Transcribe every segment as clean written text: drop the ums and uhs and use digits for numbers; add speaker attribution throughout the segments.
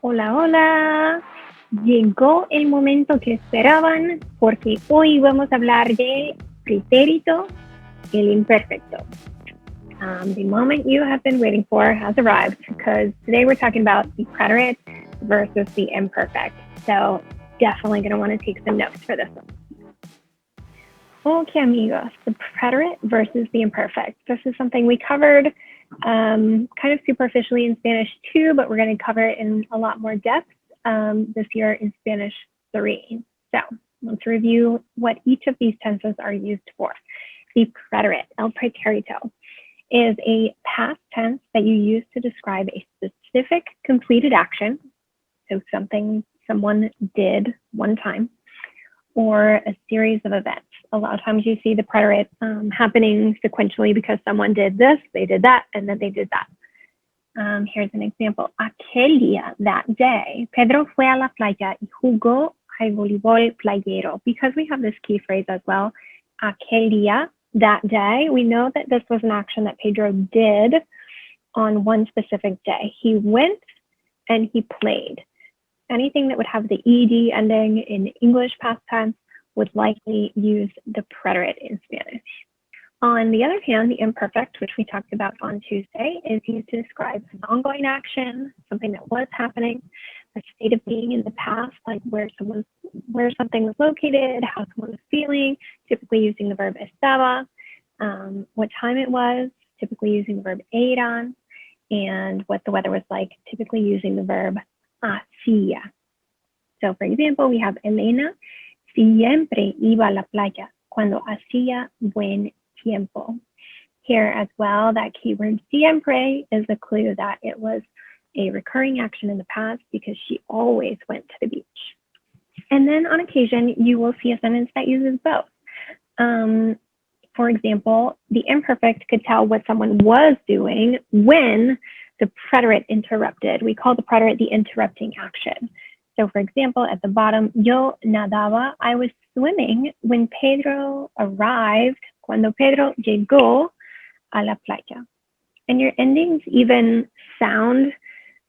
Speaker 1: Hola, hola. Llegó el momento que esperaban porque hoy vamos a hablar de pretérito, el imperfecto. The moment you have been waiting for has arrived because today we're talking about the preterite versus the imperfect. So definitely going to want to take some notes for this one. Okay, amigos, the preterite versus the imperfect. This is something we covered kind of superficially in Spanish 2, but we're going to cover it in a lot more depth this year in Spanish 3. So let's review what each of these tenses are used for. The preterite, el pretérito, is a past tense that you use to describe a specific completed action, so something someone did one time, or a series of events. A lot of times you see the preterite happening sequentially because someone did this, they did that, and then they did that. Here's an example. Aquel día, that day, Pedro fue a la playa y jugó al voleibol playero. Because we have this key phrase as well, aquel día, that day, we know that this was an action that Pedro did on one specific day. He went and he played. Anything that would have the ed ending in English past tense would likely use the preterite in Spanish. On the other hand, the imperfect, which we talked about on Tuesday, is used to describe an ongoing action, something that was happening, a state of being in the past, like where something was located, how someone was feeling, typically using the verb estaba, what time it was, typically using the verb eran, and what the weather was like, typically using the verb hacía. So for example, we have Elena siempre iba a la playa cuando hacía buen tiempo. Here as well, that keyword siempre is a clue that it was a recurring action in the past because she always went to the beach. And then on occasion, you will see a sentence that uses both. For example, the imperfect could tell what someone was doing when the preterite interrupted. We call the preterite the interrupting action. So for example, at the bottom, yo nadaba, I was swimming when Pedro arrived, cuando Pedro llegó a la playa. And your endings even sound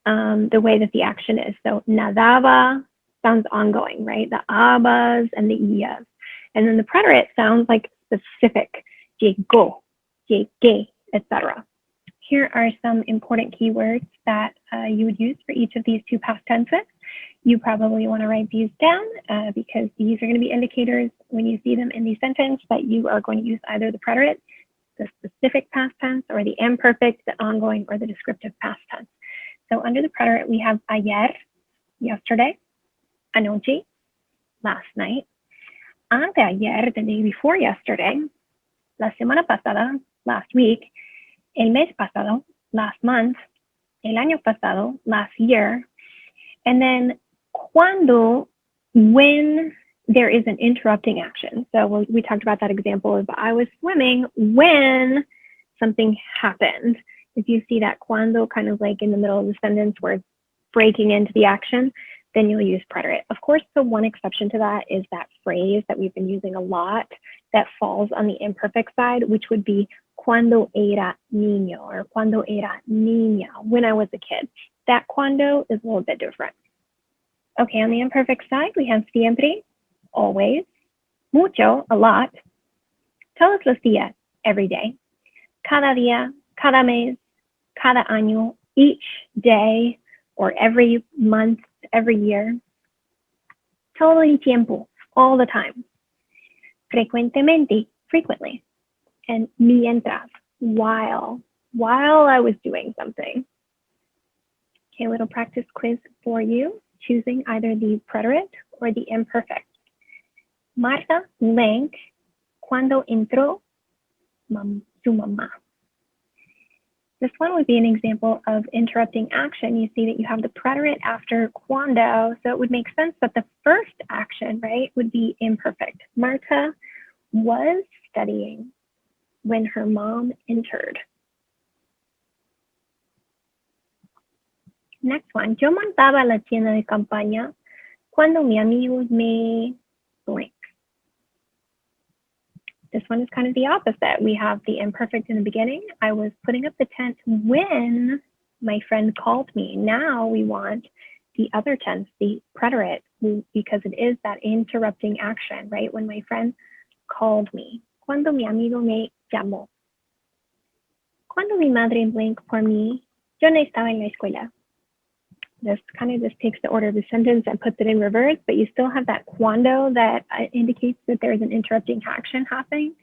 Speaker 1: the way that the action is. So nadaba sounds ongoing, right? The abas and the ias. And then the preterite sounds like specific, llegó, llegué, etc. Here are some important keywords that you would use for each of these two past tenses. You probably want to write these down because these are going to be indicators when you see them in the sentence that you are going to use either the preterite, the specific past tense, or the imperfect, the ongoing, or the descriptive past tense. So under the preterite, we have ayer, yesterday, anoche, last night, anteayer, the day before yesterday, la semana pasada, last week, el mes pasado, last month, el año pasado, last year, and then cuando, when there is an interrupting action. So we talked about that example of I was swimming when something happened. If you see that cuando kind of like in the middle of the sentence where it's breaking into the action, then you'll use preterite. Of course, the one exception to that is that phrase that we've been using a lot that falls on the imperfect side, which would be cuando era niño or cuando era niña, when I was a kid. That cuando is a little bit different. Okay, on the imperfect side, we have siempre, always, mucho, a lot, todos los días, every day, cada día, cada mes, cada año, each day, or every month, every year, todo el tiempo, all the time, frecuentemente, frequently, and mientras, while I was doing something. Okay, a little practice quiz for you, choosing either the preterite or the imperfect. Marta blank cuando entró su mamá. This one would be an example of interrupting action. You see that you have the preterite after cuando, so it would make sense that the first action, right, would be imperfect. Marta was studying when her mom entered. Next one, yo montaba la tienda de campaña cuando mi amigo me blank. This one is kind of the opposite. We have the imperfect in the beginning. I was putting up the tent when my friend called me. Now we want the other tense, the preterite, because it is that interrupting action, right? When my friend called me. Cuando mi amigo me llamó. Cuando mi madre blinked por mí, yo no estaba en la escuela. This kind of just takes the order of the sentence and puts it in reverse, but you still have that cuando that indicates that there's an interrupting action happening.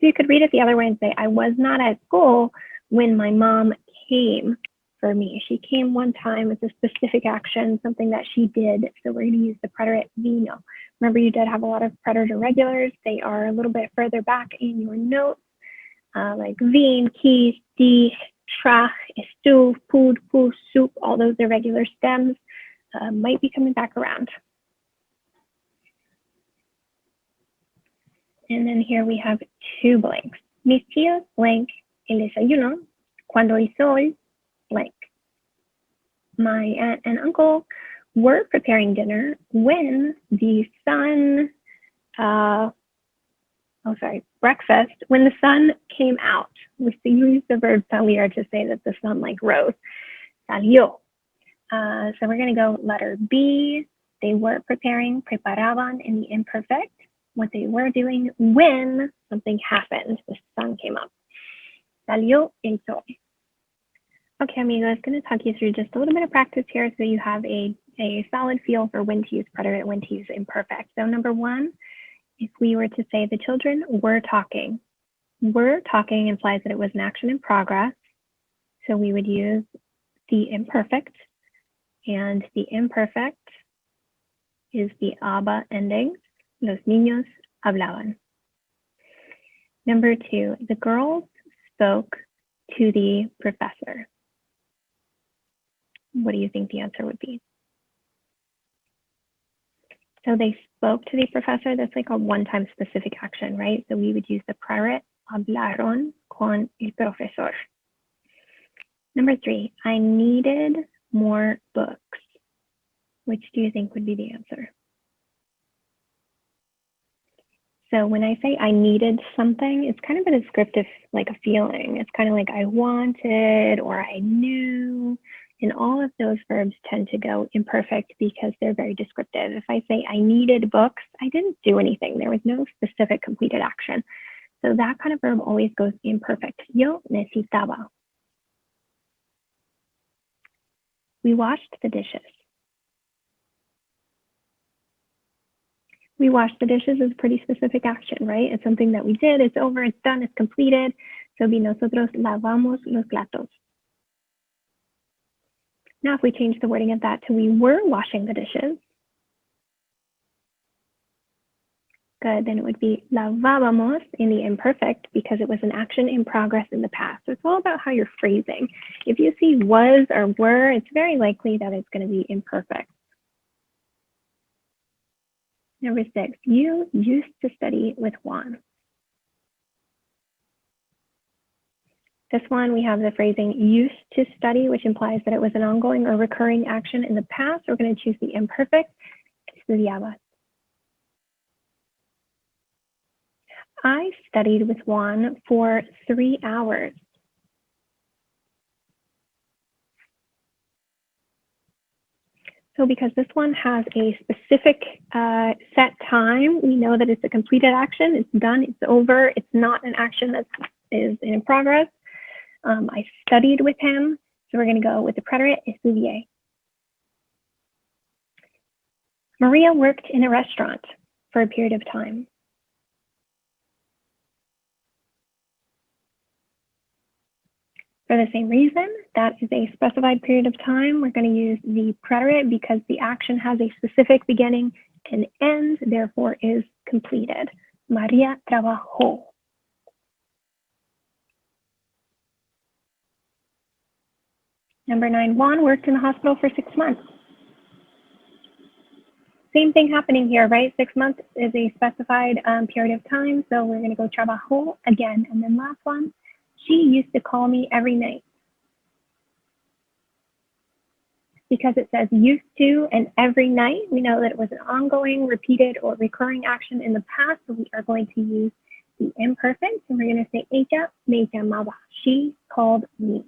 Speaker 1: So you could read it the other way and say, I was not at school when my mom came for me. She came one time with a specific action, something that she did. So we're going to use the preterite vino. Remember, you did have a lot of preterite irregulars. They are a little bit further back in your notes, like vin, quis, di, tra, estu, pud, pu, soup, all those irregular stems might be coming back around. And then here we have two blanks. Mis tíos blank el desayuno cuando el sol blank. My aunt and uncle were preparing dinner when the sun, breakfast, when the sun came out. We use the verb salir to say that the sun like rose. Salió. So we're going to go letter B. They were preparing, preparaban in the imperfect. What they were doing when something happened, the sun came up. Salió el sol. Okay, amigos, going to talk you through just a little bit of practice here so you have a solid feel for when to use preterite, when to use imperfect. So number one, if we were to say the children were talking implies that it was an action in progress. So we would use the imperfect, and the imperfect is the aba ending. Los niños hablaban. Number two, the girls spoke to the professor. What do you think the answer would be? So they spoke to the professor. That's like a one-time specific action, right? So we would use the preterite, hablaron con el profesor. Number three, I needed more books. Which do you think would be the answer? So when I say I needed something, it's kind of a descriptive, like a feeling. It's kind of like I wanted or I knew. And all of those verbs tend to go imperfect because they're very descriptive. If I say I needed books, I didn't do anything. There was no specific completed action. So that kind of verb always goes imperfect. Yo necesitaba. We washed the dishes. We washed the dishes is a pretty specific action, right? It's something that we did, it's over, it's done, it's completed. So be nosotros lavamos los platos. Now, if we change the wording of that to we were washing the dishes, good, then it would be lavábamos in the imperfect because it was an action in progress in the past. So it's all about how you're phrasing. If you see was or were, it's very likely that it's going to be imperfect. Number six, you used to study with Juan. This one, we have the phrasing used to study, which implies that it was an ongoing or recurring action in the past. We're going to choose the imperfect, estudiaba. I studied with Juan for 3 hours. So because this one has a specific set time, we know that it's a completed action, it's done, it's over, it's not an action that is in progress. I studied with him, so we're going to go with the preterite, estudié. Maria worked in a restaurant for a period of time. For the same reason, that is a specified period of time. We're going to use the preterite because the action has a specific beginning and end, therefore is completed. Maria trabajó. Number 9, Juan worked in the hospital for 6 months. Same thing happening here, right? 6 months is a specified period of time, so we're going to go trabajó again. And then last one, she used to call me every night. Because it says used to and every night, we know that it was an ongoing, repeated, or recurring action in the past, so we are going to use the imperfect, and we're going to say ella me llamaba. She called me.